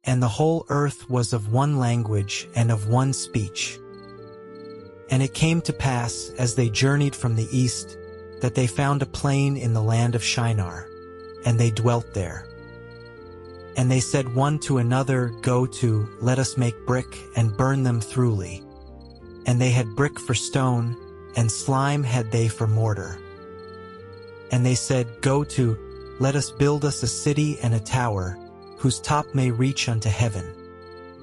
And the whole earth was of one language and of one speech. And it came to pass, as they journeyed from the east, that they found a plain in the land of Shinar, and they dwelt there. And they said one to another, Go to, let us make brick, and burn them thoroughly. And they had brick for stone, and slime had they for mortar. And they said, Go to, let us build us a city and a tower, whose top may reach unto heaven.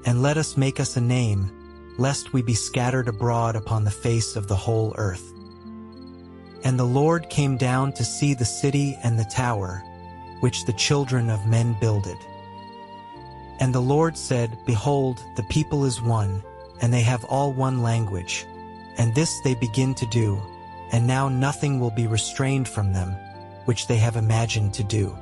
And let us make us a name, lest we be scattered abroad upon the face of the whole earth. And the Lord came down to see the city and the tower, which the children of men builded. And the Lord said, Behold, the people is one, and they have all one language, and this they begin to do, and now nothing will be restrained from them, which they have imagined to do.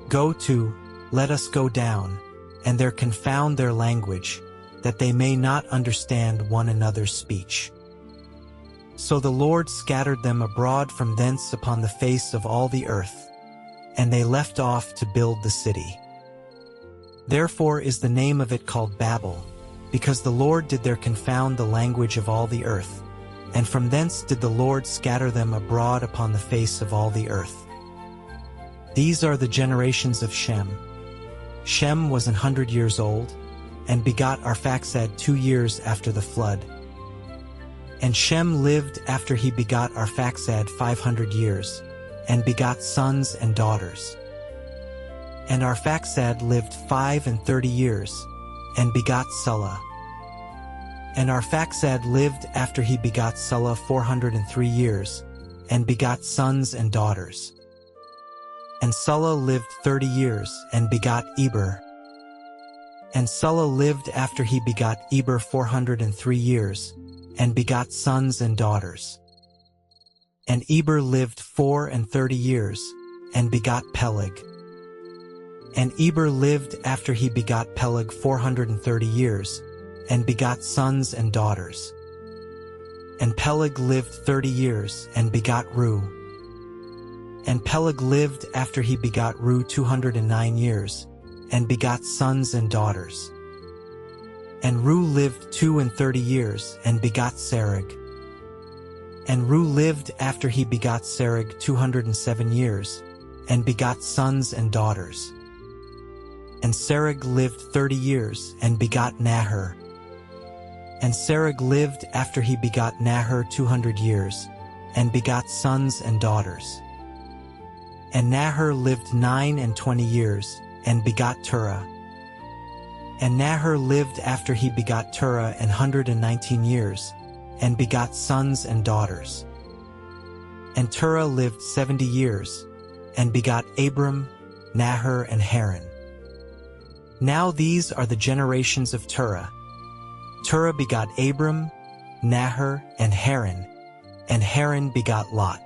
Go to, let us go down, and there confound their language, that they may not understand one another's speech. So the Lord scattered them abroad from thence upon the face of all the earth, and they left off to build the city. Therefore is the name of it called Babel, because the Lord did there confound the language of all the earth, and from thence did the Lord scatter them abroad upon the face of all the earth. These are the generations of Shem. Shem was 100 years old, and begot Arphaxad 2 years after the flood. And Shem lived after he begot Arphaxad 500 years, and begot sons and daughters. And Arphaxad lived 35 years, and begot Sulla. And Arphaxad lived after he begot Sulla 403 years, and begot sons and daughters. And Sulla lived 30 years, and begot Eber. And Sulla lived after he begot Eber 403 years, and begot sons and daughters. And Eber lived 34 years, and begot Peleg. And Eber lived after he begot Peleg 430 years, and begot sons and daughters. And Peleg lived 30 years, and begot Reu. And Peleg lived after he begot Reu 209 years, and begot sons and daughters. And Reu lived 32 years, and begot Serug. And Reu lived after he begot Serug 207 years, and begot sons and daughters. And Serug lived 30 years, and begot Nahor. And Serug lived after he begot Nahor 200 years, and begot sons and daughters. And Nahor lived 29 years, and begot Terah. And Nahor lived after he begot Terah 119 years, and begot sons and daughters. And Terah lived 70 years, and begot Abram, Nahor, and Haran. Now these are the generations of Terah. Terah begot Abram, Nahor, and Haran begot Lot.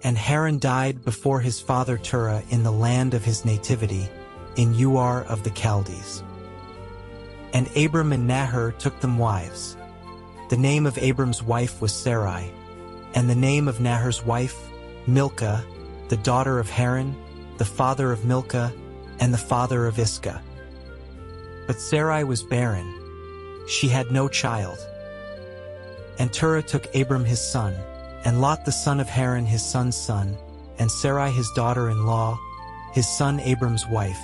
And Haran died before his father Terah in the land of his nativity, in Ur of the Chaldees. And Abram and Nahor took them wives. The name of Abram's wife was Sarai, and the name of Nahor's wife, Milcah, the daughter of Haran, the father of Milcah, and the father of Iscah. But Sarai was barren; she had no child. And Terah took Abram his son, and Lot the son of Haran his son's son, and Sarai his daughter-in-law, his son Abram's wife,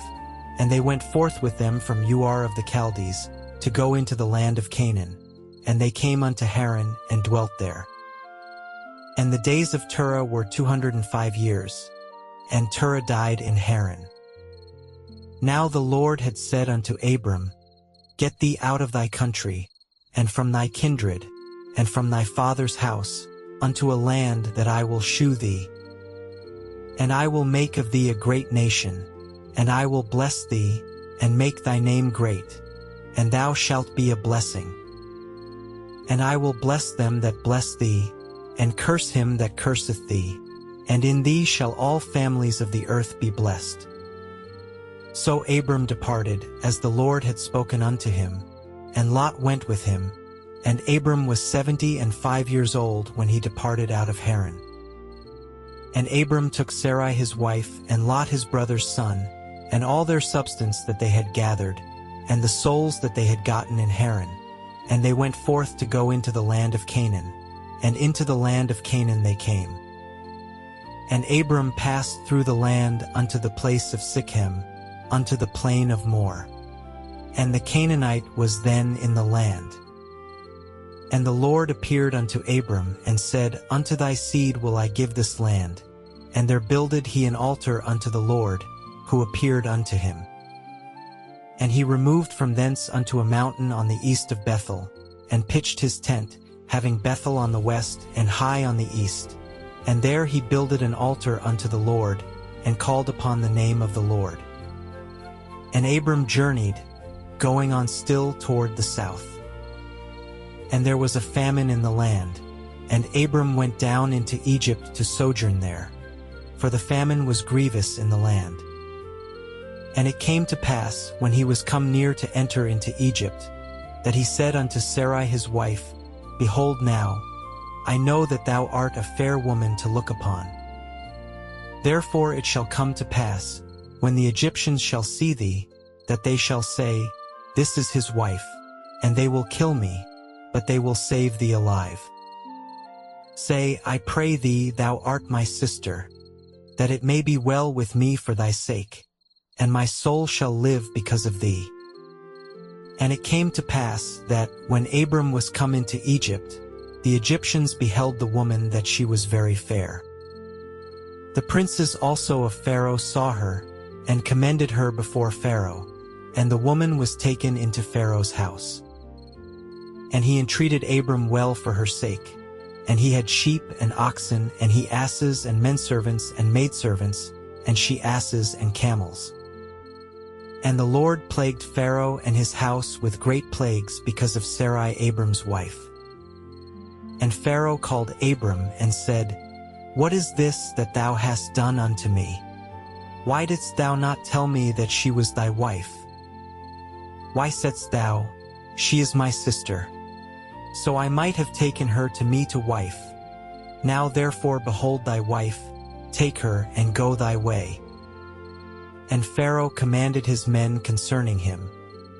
and they went forth with them from Ur of the Chaldees, to go into the land of Canaan. And they came unto Haran, and dwelt there. And the days of Terah were 205 years, and Terah died in Haran. Now the Lord had said unto Abram, Get thee out of thy country, and from thy kindred, and from thy father's house, unto a land that I will shew thee. And I will make of thee a great nation, and I will bless thee, and make thy name great, and thou shalt be a blessing. And I will bless them that bless thee, and curse him that curseth thee, and in thee shall all families of the earth be blessed. So Abram departed, as the Lord had spoken unto him, and Lot went with him, and Abram was 75 years old when he departed out of Haran. And Abram took Sarai his wife, and Lot his brother's son, and all their substance that they had gathered, and the souls that they had gotten in Haran. And they went forth to go into the land of Canaan, and into the land of Canaan they came. And Abram passed through the land unto the place of Sichem, unto the plain of Moreh. And the Canaanite was then in the land. And the Lord appeared unto Abram, and said, Unto thy seed will I give this land. And there builded he an altar unto the Lord, who appeared unto him. And he removed from thence unto a mountain on the east of Bethel, and pitched his tent, having Bethel on the west, and Hai on the east. And there he builded an altar unto the Lord, and called upon the name of the Lord. And Abram journeyed, going on still toward the south. And there was a famine in the land, and Abram went down into Egypt to sojourn there, for the famine was grievous in the land. And it came to pass, when he was come near to enter into Egypt, that he said unto Sarai his wife, Behold now, I know that thou art a fair woman to look upon. Therefore it shall come to pass, when the Egyptians shall see thee, that they shall say, This is his wife, and they will kill me, but they will save thee alive. Say, I pray thee, thou art my sister, that it may be well with me for thy sake, and my soul shall live because of thee. And it came to pass that, when Abram was come into Egypt, the Egyptians beheld the woman that she was very fair. The princes also of Pharaoh saw her, and commended her before Pharaoh, and the woman was taken into Pharaoh's house. And he entreated Abram well for her sake, and he had sheep and oxen, and he asses and menservants and maidservants, and she asses and camels. And the Lord plagued Pharaoh and his house with great plagues because of Sarai Abram's wife. And Pharaoh called Abram and said, What is this that thou hast done unto me? Why didst thou not tell me that she was thy wife? Why saidst thou, She is my sister? So I might have taken her to me to wife. Now therefore behold thy wife, take her and go thy way. And Pharaoh commanded his men concerning him,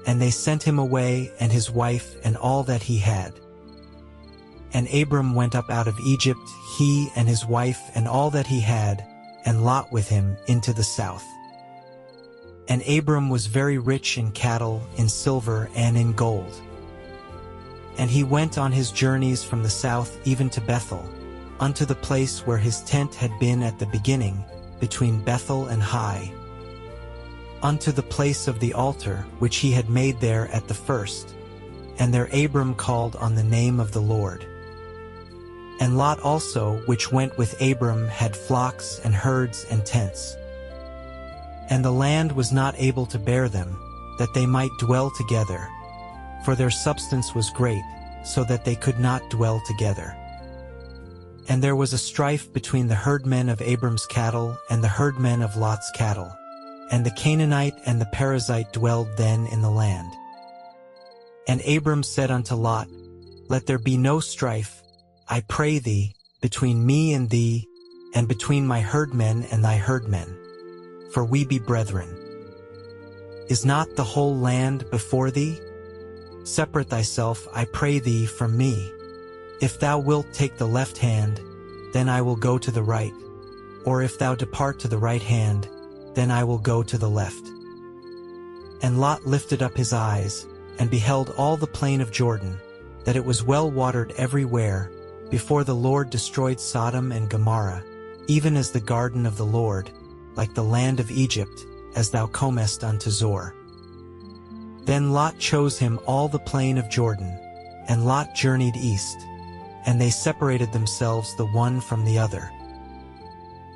and they sent him away and his wife and all that he had. And Abram went up out of Egypt, he and his wife and all that he had, and Lot with him, into the south. And Abram was very rich in cattle, in silver, and in gold. And he went on his journeys from the south even to Bethel, unto the place where his tent had been at the beginning, between Bethel and Hai, unto the place of the altar which he had made there at the first. And there Abram called on the name of the Lord. And Lot also, which went with Abram, had flocks and herds and tents. And the land was not able to bear them, that they might dwell together, for their substance was great, so that they could not dwell together. And there was a strife between the herdmen of Abram's cattle and the herdmen of Lot's cattle, and the Canaanite and the Perizzite dwelled then in the land. And Abram said unto Lot, Let there be no strife, I pray thee, between me and thee, and between my herdmen and thy herdmen, for we be brethren. Is not the whole land before thee? Separate thyself, I pray thee, from me. If thou wilt take the left hand, then I will go to the right, or if thou depart to the right hand, then I will go to the left. And Lot lifted up his eyes, and beheld all the plain of Jordan, that it was well watered everywhere, before the Lord destroyed Sodom and Gomorrah, even as the garden of the Lord, like the land of Egypt, as thou comest unto Zoar. Then Lot chose him all the plain of Jordan, and Lot journeyed east, and they separated themselves the one from the other.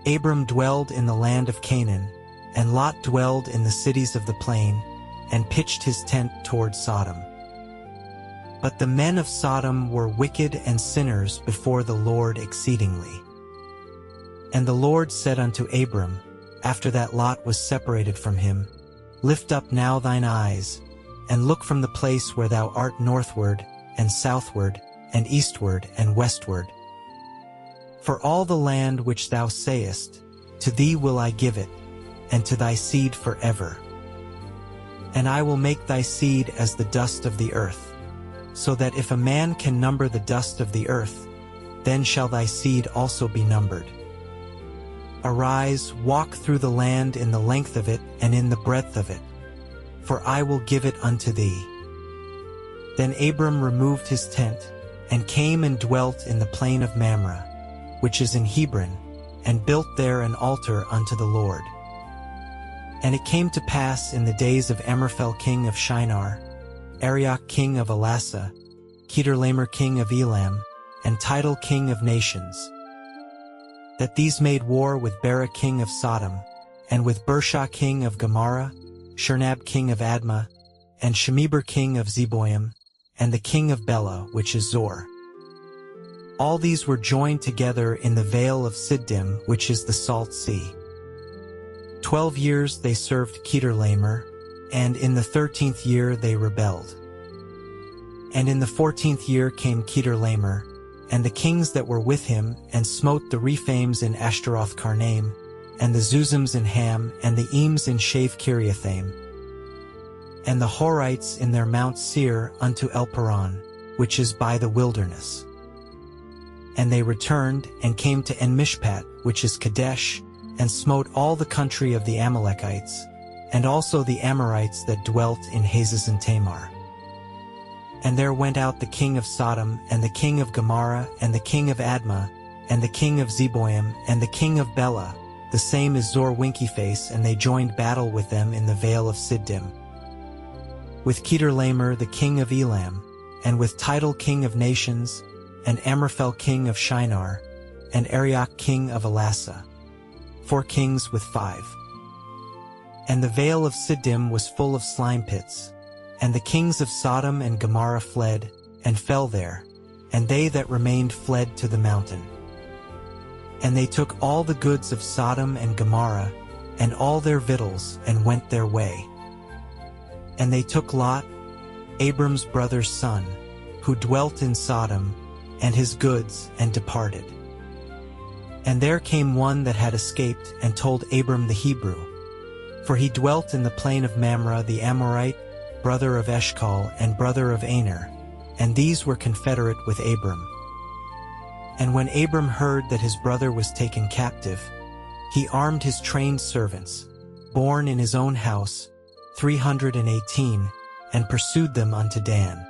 Abram dwelled in the land of Canaan, and Lot dwelled in the cities of the plain, and pitched his tent toward Sodom. But the men of Sodom were wicked and sinners before the Lord exceedingly. And the Lord said unto Abram, after that Lot was separated from him, Lift up now thine eyes, and look from the place where thou art northward, and southward, and eastward, and westward. For all the land which thou sayest, to thee will I give it, and to thy seed forever. And I will make thy seed as the dust of the earth, so that if a man can number the dust of the earth, then shall thy seed also be numbered. Arise, walk through the land in the length of it and in the breadth of it, for I will give it unto thee. Then Abram removed his tent, and came and dwelt in the plain of Mamre, which is in Hebron, and built there an altar unto the Lord. And it came to pass in the days of Amraphel king of Shinar, Arioch king of Elasa, Chedorlaomer king of Elam, and Tidal king of nations, that these made war with Bera king of Sodom, and with Bersha king of Gomorrah, Shernab king of Admah, and Shemeber king of Zeboim, and the king of Bela, which is Zor. All these were joined together in the vale of Siddim, which is the salt sea. 12 years they served Chedorlaomer, and in the 13th year they rebelled. And in the 14th year came Chedorlaomer, and the kings that were with him, and smote the Rephaims in Ashtaroth Karnaim, and the Zuzims in Ham, and the Eames in Shave Kiriathaim, and the Horites in their Mount Seir unto Elparan, which is by the wilderness. And they returned, and came to En-Mishpat, which is Kadesh, and smote all the country of the Amalekites, and also the Amorites that dwelt in Hazez and Tamar. And there went out the king of Sodom, and the king of Gomorrah, and the king of Admah, and the king of Zeboim, and the king of Bela, the same is Zor Winkyface, and they joined battle with them in the vale of Siddim. With Chedorlaomer the king of Elam, and with Tidal king of nations, and Amraphel king of Shinar, and Arioch king of Elasa, 4 kings with 5. And the vale of Siddim was full of slime pits, and the kings of Sodom and Gomorrah fled, and fell there, and they that remained fled to the mountain. And they took all the goods of Sodom and Gomorrah, and all their victuals, and went their way. And they took Lot, Abram's brother's son, who dwelt in Sodom, and his goods, and departed. And there came one that had escaped, and told Abram the Hebrew, for he dwelt in the plain of Mamre the Amorite, brother of Eshcol, and brother of Aner, and these were confederate with Abram. And when Abram heard that his brother was taken captive, he armed his trained servants, born in his own house, 318, and pursued them unto Dan.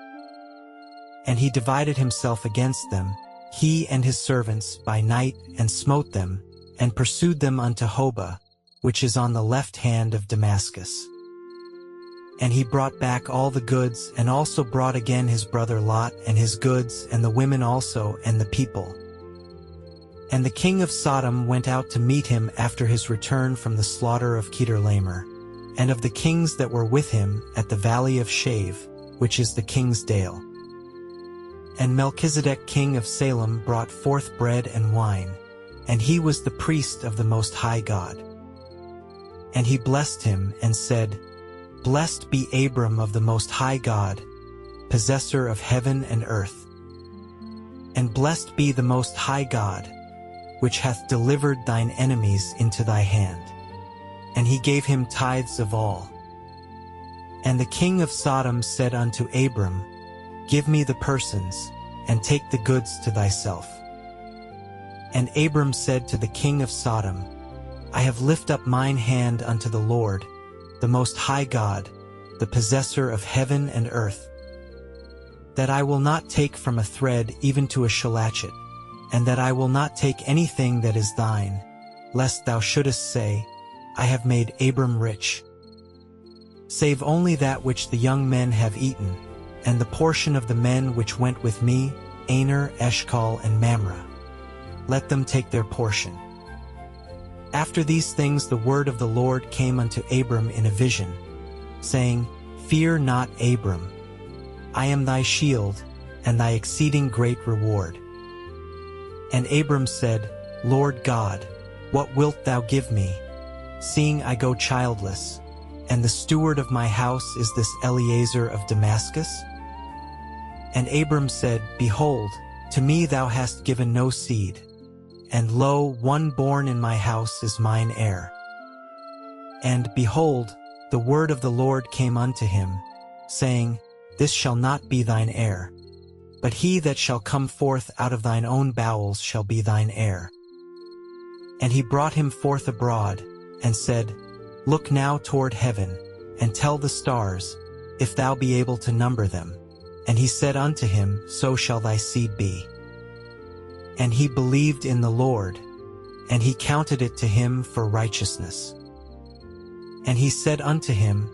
And he divided himself against them, he and his servants, by night, and smote them, and pursued them unto Hobah, which is on the left hand of Damascus. And he brought back all the goods, and also brought again his brother Lot, and his goods, and the women also, and the people. And the king of Sodom went out to meet him after his return from the slaughter of Chedorlaomer, and of the kings that were with him at the valley of Shave, which is the king's dale. And Melchizedek king of Salem brought forth bread and wine, and he was the priest of the Most High God. And he blessed him, and said, Blessed be Abram of the Most High God, possessor of heaven and earth. And blessed be the Most High God, which hath delivered thine enemies into thy hand. And he gave him tithes of all. And the king of Sodom said unto Abram, Give me the persons, and take the goods to thyself. And Abram said to the king of Sodom, I have lifted up mine hand unto the Lord, the Most High God, the possessor of heaven and earth, that I will not take from a thread even to a shallachet, and that I will not take anything that is thine, lest thou shouldest say, I have made Abram rich. Save only that which the young men have eaten, and the portion of the men which went with me, Aner, Eshcol, and Mamre. Let them take their portion. After these things the word of the Lord came unto Abram in a vision, saying, Fear not, Abram. I am thy shield, and thy exceeding great reward. And Abram said, Lord God, what wilt thou give me, seeing I go childless, and the steward of my house is this Eliezer of Damascus? And Abram said, Behold, to me thou hast given no seed, and lo, one born in my house is mine heir. And, behold, the word of the Lord came unto him, saying, This shall not be thine heir, but he that shall come forth out of thine own bowels shall be thine heir. And he brought him forth abroad, and said, Look now toward heaven, and tell the stars, if thou be able to number them. And he said unto him, So shall thy seed be. And he believed in the Lord, and he counted it to him for righteousness. And he said unto him,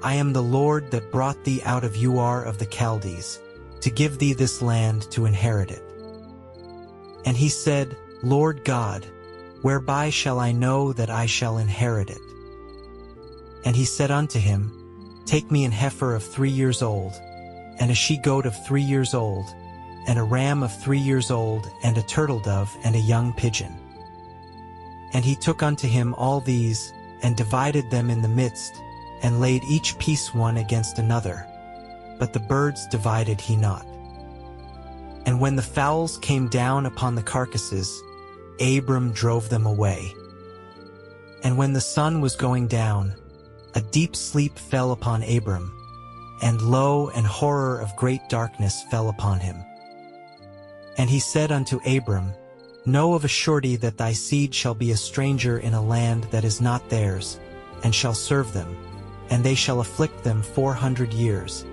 I am the Lord that brought thee out of Ur of the Chaldees, to give thee this land to inherit it. And he said, Lord God, whereby shall I know that I shall inherit it? And he said unto him, Take me an heifer of 3 years old, and a she-goat of 3 years old, and a ram of 3 years old, and a turtle-dove, and a young pigeon. And he took unto him all these, and divided them in the midst, and laid each piece one against another. But the birds divided he not. And when the fowls came down upon the carcasses, Abram drove them away. And when the sun was going down, a deep sleep fell upon Abram, and lo, an horror of great darkness fell upon him. And he said unto Abram, Know of a surety that thy seed shall be a stranger in a land that is not theirs, and shall serve them, and they shall afflict them 400 years.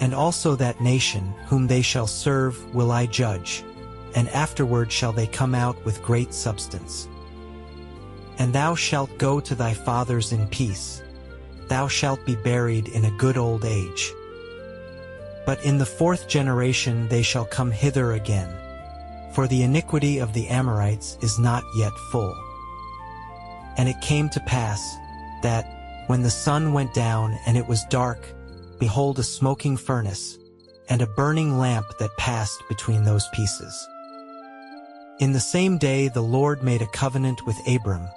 And also that nation, whom they shall serve, will I judge, and afterward shall they come out with great substance. And thou shalt go to thy fathers in peace. Thou shalt be buried in a good old age. But in the 4th generation they shall come hither again, for the iniquity of the Amorites is not yet full. And it came to pass, that, when the sun went down and it was dark, behold, a smoking furnace, and a burning lamp that passed between those pieces. In the same day the Lord made a covenant with Abram,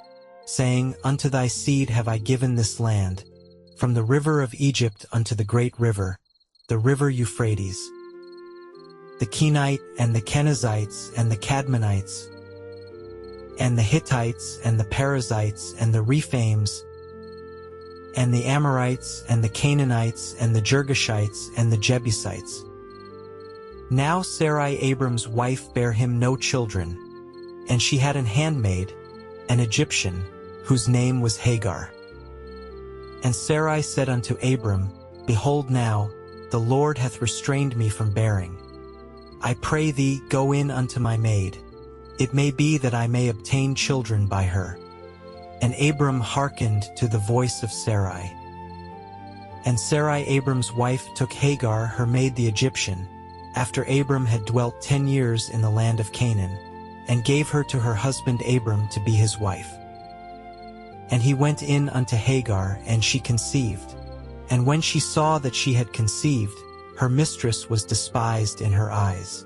saying, Unto thy seed have I given this land, from the river of Egypt unto the great river, the river Euphrates. The Kenite, and the Kenizzites, and the Cadmonites, and the Hittites, and the Perizzites, and the Rephaims, and the Amorites, and the Canaanites, and the Girgashites, and the Jebusites. Now Sarai Abram's wife bare him no children, and she had an handmaid, an Egyptian, whose name was Hagar. And Sarai said unto Abram, Behold now, the Lord hath restrained me from bearing. I pray thee, go in unto my maid. It may be that I may obtain children by her. And Abram hearkened to the voice of Sarai. And Sarai Abram's wife took Hagar, her maid the Egyptian, after Abram had dwelt 10 years in the land of Canaan, and gave her to her husband Abram to be his wife. And he went in unto Hagar, and she conceived. And when she saw that she had conceived, her mistress was despised in her eyes.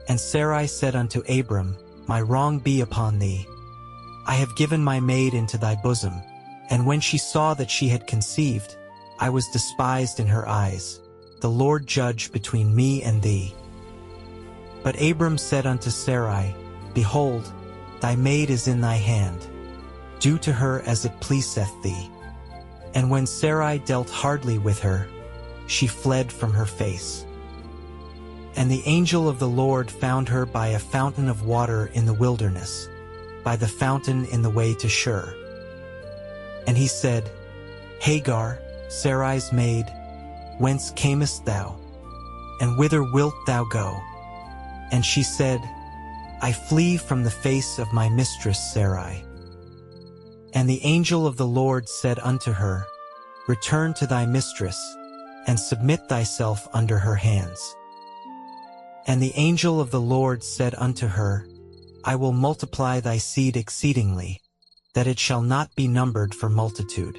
And Sarai said unto Abram, My wrong be upon thee. I have given my maid into thy bosom. And when she saw that she had conceived, I was despised in her eyes. The Lord judge between me and thee. But Abram said unto Sarai, Behold, thy maid is in thy hand. Do to her as it pleaseth thee. And when Sarai dealt hardly with her, she fled from her face. And the angel of the Lord found her by a fountain of water in the wilderness, by the fountain in the way to Shur. And he said, Hagar, Sarai's maid, whence camest thou? And whither wilt thou go? And she said, I flee from the face of my mistress Sarai. And the angel of the Lord said unto her, Return to thy mistress, and submit thyself under her hands. And the angel of the Lord said unto her, I will multiply thy seed exceedingly, that it shall not be numbered for multitude.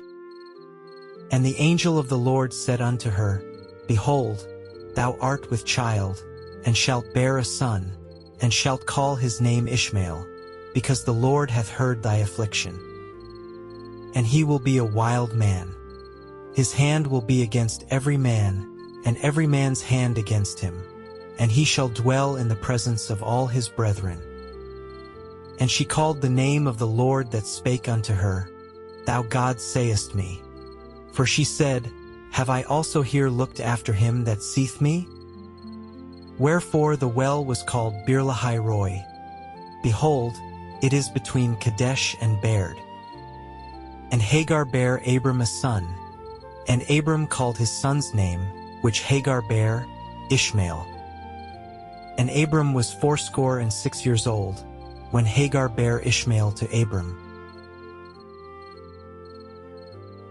And the angel of the Lord said unto her, Behold, thou art with child, and shalt bear a son, and shalt call his name Ishmael, because the Lord hath heard thy affliction. And he will be a wild man. His hand will be against every man, and every man's hand against him, and he shall dwell in the presence of all his brethren. And she called the name of the Lord that spake unto her, thou God sayest me. For she said, Have I also here looked after him that seeth me? Wherefore the well was called Beer-lahai-roi. Behold, it is between Kadesh and Bered. And Hagar bare Abram a son, and Abram called his son's name, which Hagar bare, Ishmael. And Abram was 86 years old, when Hagar bare Ishmael to Abram.